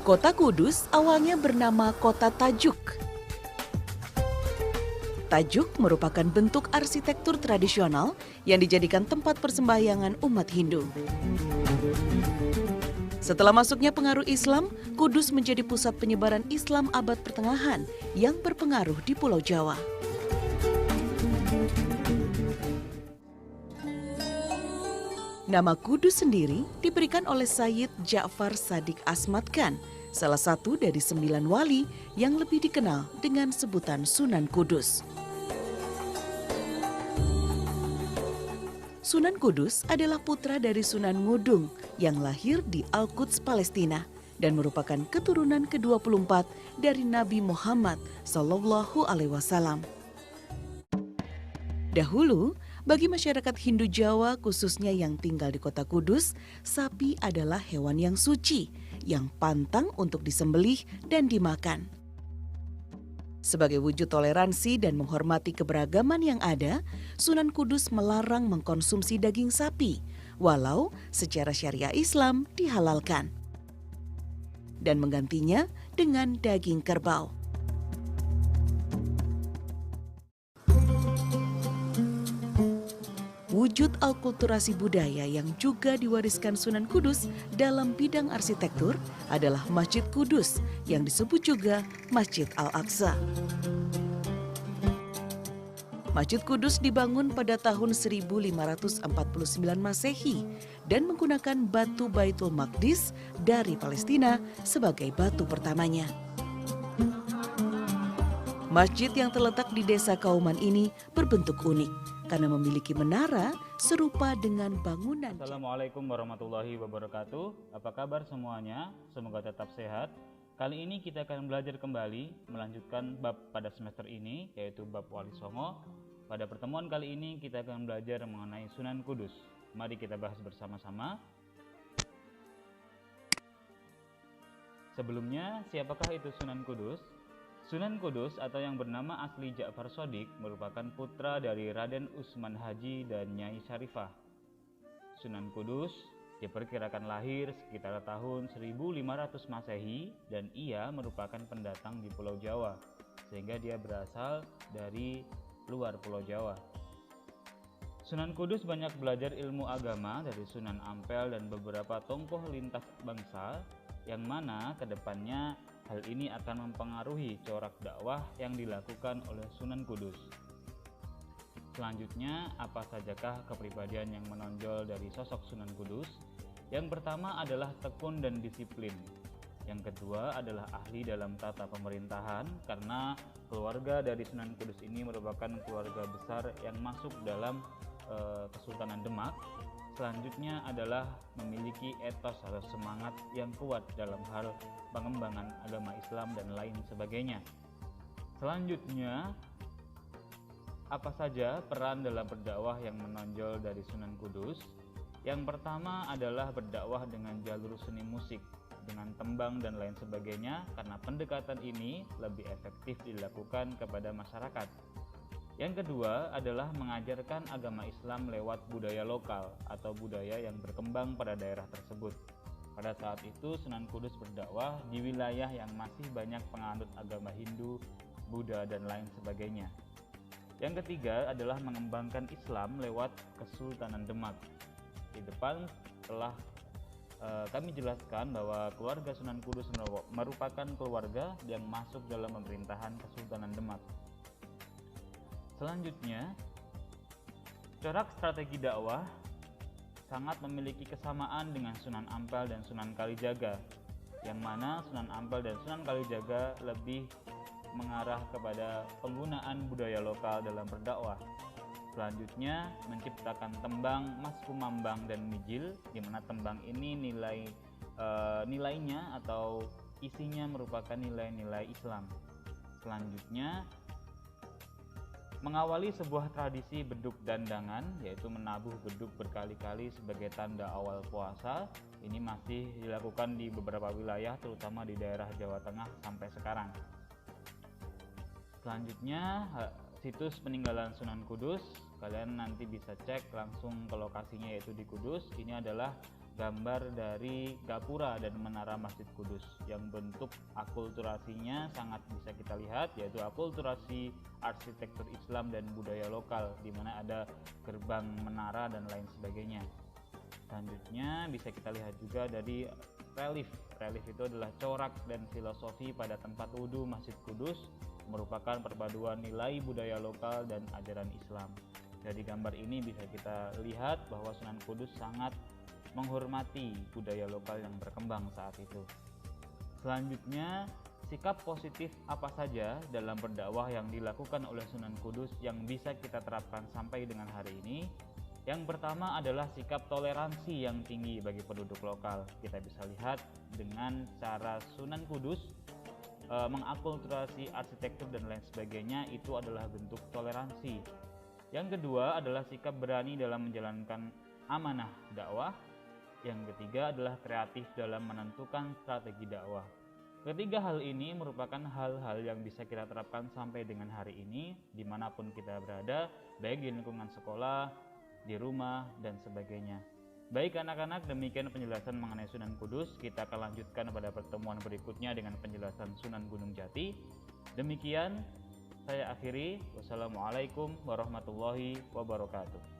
Kota Kudus awalnya bernama Kota Tajuk. Tajuk merupakan bentuk arsitektur tradisional yang dijadikan tempat persembahyangan umat Hindu. Setelah masuknya pengaruh Islam, Kudus menjadi pusat penyebaran Islam abad pertengahan yang berpengaruh di Pulau Jawa. Nama Kudus sendiri diberikan oleh Sayyid Ja'far Shadiq Asmad Khan, salah satu dari 9 wali yang lebih dikenal dengan sebutan Sunan Kudus. Sunan Kudus adalah putra dari Sunan Ngudung yang lahir di Al-Quds, Palestina dan merupakan keturunan ke-24 dari Nabi Muhammad SAW. Dahulu, bagi masyarakat Hindu Jawa khususnya yang tinggal di Kota Kudus, sapi adalah hewan yang suci, yang pantang untuk disembelih dan dimakan. Sebagai wujud toleransi dan menghormati keberagaman yang ada, Sunan Kudus melarang mengkonsumsi daging sapi, walau secara syariah Islam dihalalkan, dan menggantinya dengan daging kerbau. Wujud alkulturasi budaya yang juga diwariskan Sunan Kudus dalam bidang arsitektur adalah Masjid Kudus yang disebut juga Masjid Al-Aqsa. Masjid Kudus dibangun pada tahun 1549 Masehi dan menggunakan batu Baitul Maqdis dari Palestina sebagai batu pertamanya. Masjid yang terletak di desa Kauman ini berbentuk unik karena memiliki menara serupa dengan bangunan. Assalamualaikum warahmatullahi wabarakatuh. Apa kabar semuanya? Semoga tetap sehat. Kali ini kita akan belajar kembali melanjutkan bab pada semester ini, yaitu bab Wali Songo. Pada pertemuan kali ini kita akan belajar mengenai Sunan Kudus. Mari kita bahas bersama-sama. Sebelumnya, siapakah itu Sunan Kudus? Sunan Kudus atau yang bernama asli Ja'far Shadiq merupakan putra dari Raden Usman Haji dan Nyai Syarifah. Sunan Kudus diperkirakan lahir sekitar tahun 1500 Masehi dan ia merupakan pendatang di Pulau Jawa, sehingga dia berasal dari luar Pulau Jawa. Sunan Kudus banyak belajar ilmu agama dari Sunan Ampel dan beberapa tokoh lintas bangsa, yang mana kedepannya hal ini akan mempengaruhi corak dakwah yang dilakukan oleh Sunan Kudus. Selanjutnya, apa sajakah kepribadian yang menonjol dari sosok Sunan Kudus? Yang pertama adalah tekun dan disiplin. Yang kedua adalah ahli dalam tata pemerintahan, karena keluarga dari Sunan Kudus ini merupakan keluarga besar yang masuk dalam Kesultanan Demak. Selanjutnya adalah memiliki etos atau semangat yang kuat dalam hal pengembangan agama Islam dan lain sebagainya. Selanjutnya, apa saja peran dalam berdakwah yang menonjol dari Sunan Kudus? Yang pertama adalah berdakwah dengan jalur seni musik, dengan tembang dan lain sebagainya, karena pendekatan ini lebih efektif dilakukan kepada masyarakat. Yang kedua adalah mengajarkan agama Islam lewat budaya lokal atau budaya yang berkembang pada daerah tersebut. Pada saat itu Sunan Kudus berdakwah di wilayah yang masih banyak penganut agama Hindu, Buddha, dan lain sebagainya. Yang ketiga adalah mengembangkan Islam lewat Kesultanan Demak. Di depan telah kami jelaskan bahwa keluarga Sunan Kudus merupakan keluarga yang masuk dalam pemerintahan Kesultanan Demak. Selanjutnya, corak strategi dakwah sangat memiliki kesamaan dengan Sunan Ampel dan Sunan Kalijaga, yang mana Sunan Ampel dan Sunan Kalijaga lebih mengarah kepada penggunaan budaya lokal dalam berdakwah. Selanjutnya, menciptakan tembang Mas Kumambang dan Mijil, di mana tembang ini nilainya atau isinya merupakan nilai-nilai Islam. Selanjutnya, mengawali sebuah tradisi beduk dandangan, yaitu menabuh beduk berkali-kali sebagai tanda awal puasa. Ini masih dilakukan di beberapa wilayah, terutama di daerah Jawa Tengah sampai sekarang. Selanjutnya, situs peninggalan Sunan Kudus. Kalian nanti bisa cek langsung ke lokasinya, yaitu di Kudus. Ini adalah gambar dari gapura dan menara Masjid Kudus yang bentuk akulturasinya sangat bisa kita lihat, yaitu akulturasi arsitektur Islam dan budaya lokal, di mana ada gerbang, menara, dan lain sebagainya. Selanjutnya bisa kita lihat juga dari relief. Relief itu adalah corak dan filosofi pada tempat wudhu Masjid Kudus, merupakan perpaduan nilai budaya lokal dan ajaran Islam. Dari gambar ini bisa kita lihat bahwa Sunan Kudus sangat menghormati budaya lokal yang berkembang saat itu. Selanjutnya, sikap positif apa saja dalam berdakwah yang dilakukan oleh Sunan Kudus yang bisa kita terapkan sampai dengan hari ini? Yang pertama adalah sikap toleransi yang tinggi bagi penduduk lokal. Kita bisa lihat dengan cara Sunan Kudus mengakulturasi arsitektur dan lain sebagainya, itu adalah bentuk toleransi. Yang kedua adalah sikap berani dalam menjalankan amanah dakwah. Yang ketiga adalah kreatif dalam menentukan strategi dakwah. Ketiga hal ini merupakan hal-hal yang bisa kita terapkan sampai dengan hari ini, dimanapun kita berada, baik di lingkungan sekolah, di rumah, dan sebagainya. Baik anak-anak, demikian penjelasan mengenai Sunan Kudus. Kita akan lanjutkan pada pertemuan berikutnya dengan penjelasan Sunan Gunung Jati. Demikian saya akhiri. Wassalamualaikum warahmatullahi wabarakatuh.